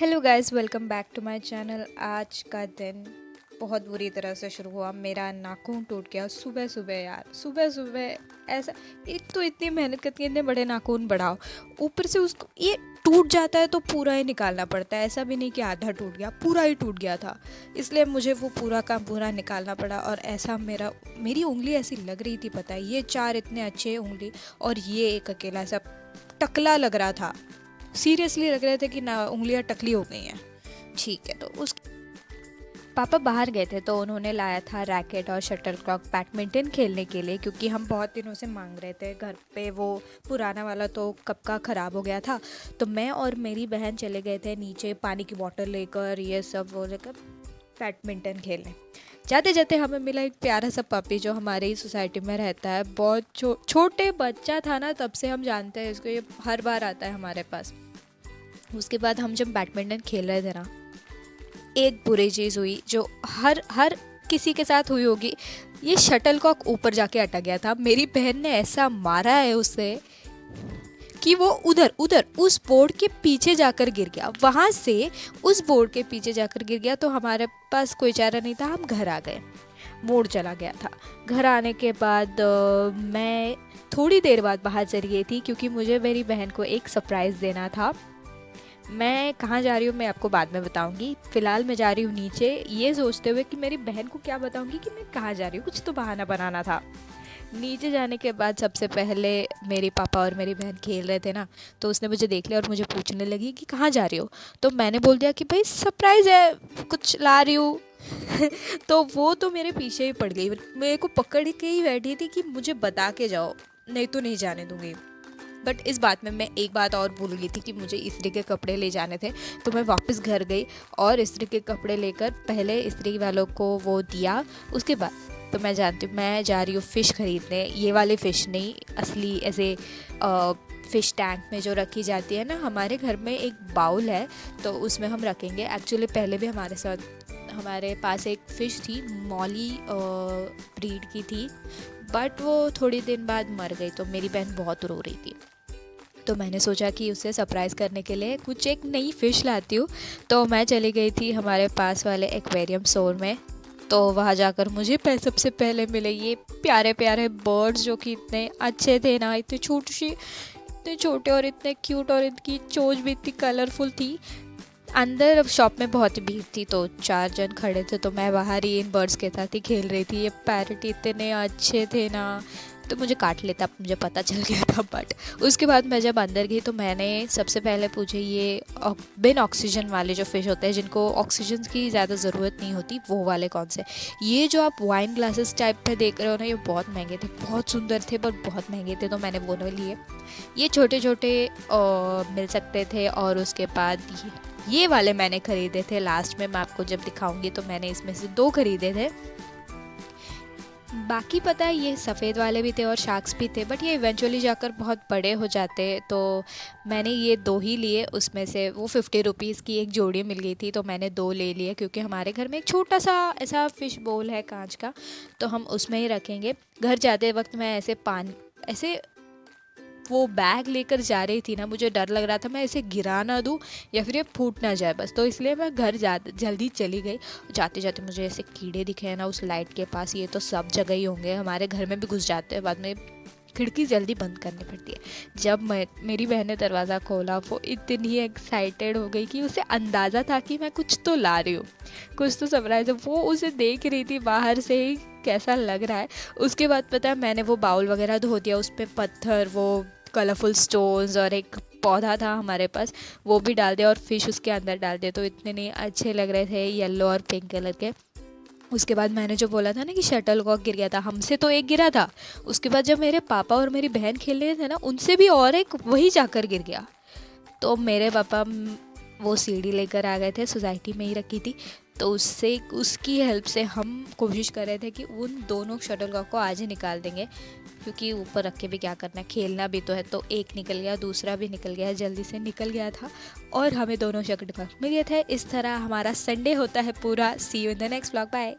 Hello guys, welcome back to my channel. आज का दिन बहुत बुरी तरह से शुरू हुआ। मेरा नाखून टूट गया सुबह सुबह यार, सुबह सुबह ऐसा। एक तो इतनी मेहनत करती है, इतने बड़े नाखून बढ़ाओ, ऊपर से उसको ये टूट जाता है तो पूरा ही निकालना पड़ता है। ऐसा भी नहीं कि आधा टूट गया, पूरा ही टूट गया था। इसलिए मुझे वो पूरा का पूरा निकालना पड़ा। और ऐसा मेरी उंगली ऐसी लग रही थी, पता है, ये चार इतने अच्छे उंगली और ये एक अकेला सा टकला लग रहा था। सीरियसली लग रहे थे कि ना उंगलियां टकली हो गई हैं। ठीक है, तो उस पापा बाहर गए थे तो उन्होंने लाया था रैकेट और शटल कॉक बैडमिंटन खेलने के लिए, क्योंकि हम बहुत दिनों से मांग रहे थे। घर पे वो पुराना वाला तो कब का ख़राब हो गया था। तो मैं और मेरी बहन चले गए थे नीचे पानी की बोतल लेकर, ये सब वो लेकर बैडमिंटन खेलने। जाते जाते हमें मिला एक प्यारा सा पपी जो हमारे ही सोसाइटी में रहता है। बहुत छोटे बच्चा था ना, तब से हम जानते हैं इसको, ये हर बार आता है हमारे पास। उसके बाद हम जब बैडमिंटन खेल रहे थे ना, एक बुरी चीज़ हुई जो हर हर किसी के साथ हुई होगी। ये शटल कॉक ऊपर जाके अटक गया था। मेरी बहन ने ऐसा मारा है उसे कि वो उधर उधर उस बोर्ड के पीछे जाकर गिर गया। वहाँ से उस बोर्ड के पीछे जाकर गिर गया। तो हमारे पास कोई चारा नहीं था, हम घर आ गए। मोड़ चला गया था। घर आने के बाद मैं थोड़ी देर बाद बाहर चली गई थी, क्योंकि मुझे मेरी बहन को एक सरप्राइज़ देना था। मैं कहाँ जा रही हूँ मैं आपको बाद में बताऊँगी। फ़िलहाल मैं जा रही हूँ नीचे, ये सोचते हुए कि मेरी बहन को क्या बताऊँगी कि मैं कहाँ जा रही हूँ। कुछ तो बहाना बनाना था। नीचे जाने के बाद सबसे पहले मेरे पापा और मेरी बहन खेल रहे थे ना, तो उसने मुझे देख लिया और मुझे पूछने लगी कि कहाँ जा रही हो। तो मैंने बोल दिया कि भाई सरप्राइज़ है, कुछ ला रही हूँ। तो वो तो मेरे पीछे ही पड़ गई, मेरे को पकड़ के ही बैठी थी कि मुझे बता के जाओ, नहीं तो नहीं जाने दूँगी। बट इस बात में मैं एक बात और भूल गई थी कि मुझे इस्त्री के कपड़े ले जाने थे। तो मैं वापस घर गई और इस्त्री के कपड़े लेकर पहले इस्त्री वालों को वो दिया। उसके बाद तो मैं जानती हूँ मैं जा रही हूँ फ़िश ख़रीदने। ये वाली फ़िश नहीं, असली ऐसे फ़िश टैंक में जो रखी जाती है ना, हमारे घर में एक बाउल है तो उसमें हम रखेंगे। एक्चुअली पहले भी हमारे पास एक फ़िश थी, मॉली ब्रीड की थी, बट वो थोड़ी दिन बाद मर गई। तो मेरी बहन बहुत रो रही थी। तो मैंने सोचा कि उसे सरप्राइज़ करने के लिए कुछ एक नई फ़िश लाती हूँ। तो मैं चली गई थी हमारे पास वाले एक्वेरियम स्टोर में। तो वहाँ जाकर मुझे सबसे पहले मिले ये प्यारे प्यारे बर्ड्स, जो कि इतने अच्छे थे ना, इतने छोटे और इतने क्यूट, और इनकी चोंच भी इतनी कलरफुल थी। अंदर शॉप में बहुत ही भीड़ थी तो 4 जन खड़े थे, तो मैं बाहर ही इन बर्ड्स के साथ ही खेल रही थी। ये पैरट इतने अच्छे थे ना, तो मुझे काट लेता, मुझे पता चल गया था। बट उसके बाद मैं जब अंदर गई तो मैंने सबसे पहले पूछे ये बिन ऑक्सीजन वाले जो फ़िश होते हैं, जिनको ऑक्सीजन की ज़्यादा ज़रूरत नहीं होती, वो वाले कौन से। ये जो आप वाइन ग्लासेस टाइप पे देख रहे हो ना, ये बहुत महंगे थे, बहुत सुंदर थे पर बहुत महंगे थे, तो मैंने वो नहीं लिए। ये छोटे छोटे मिल सकते थे। और उसके बाद ये वाले मैंने ख़रीदे थे। लास्ट में मैं आपको जब दिखाऊंगी तो मैंने इसमें से 2 ख़रीदे थे। बाकी पता है ये सफ़ेद वाले भी थे और शार्क्स भी थे, बट ये इवेंचुअली जाकर बहुत बड़े हो जाते। तो मैंने ये 2 ही लिए। उसमें से वो 50 रुपीज़ की एक जोड़ी मिल गई थी, तो मैंने 2 ले लिए, क्योंकि हमारे घर में एक छोटा सा ऐसा फ़िश बोल है कांच का, तो हम उसमें ही रखेंगे। घर जाते वक्त मैं ऐसे वो बैग लेकर जा रही थी ना, मुझे डर लग रहा था मैं इसे गिरा ना दूँ या फिर ये फूट ना जाए बस। तो इसलिए मैं घर जल्दी चली गई। जाते जाते मुझे ऐसे कीड़े दिखे ना उस लाइट के पास, ये तो सब जगह ही होंगे, हमारे घर में भी घुस जाते हैं। बाद में खिड़की जल्दी बंद करनी पड़ती है। जब मेरी बहन ने दरवाज़ा खोला, वो इतनी एक्साइटेड हो गई कि उसे अंदाज़ा था कि मैं कुछ तो ला रही हूँ, कुछ तो सरप्राइज़ है। वो उसे देख रही थी बाहर से ही कैसा लग रहा है। उसके बाद पता है मैंने वो बाउल वगैरह धो दिया, उस पर पत्थर, वो कलरफुल स्टोन्स और एक पौधा था हमारे पास, वो भी डाल दिया और फिश उसके अंदर डाल दिया। तो इतने नहीं अच्छे लग रहे थे, येलो और पिंक कलर के। उसके बाद मैंने जो बोला था ना कि शटल कॉक गिर गया था, हमसे तो एक गिरा था। उसके बाद जब मेरे पापा और मेरी बहन खेल रहे थे ना, उनसे भी और एक वही जाकर गिर गया। तो मेरे पापा वो सीढ़ी लेकर आ गए थे, सोसाइटी में ही रखी थी। तो उसकी हेल्प से हम कोशिश कर रहे थे कि उन दोनों शटल कॉक को आज ही निकाल देंगे, क्योंकि ऊपर रख के भी क्या करना है, खेलना भी तो है। तो एक निकल गया, दूसरा भी निकल गया, जल्दी से निकल गया था और हमें दोनों शटल कॉक मिल गए थे। इस तरह हमारा संडे होता है पूरा। See you in the next vlog, bye.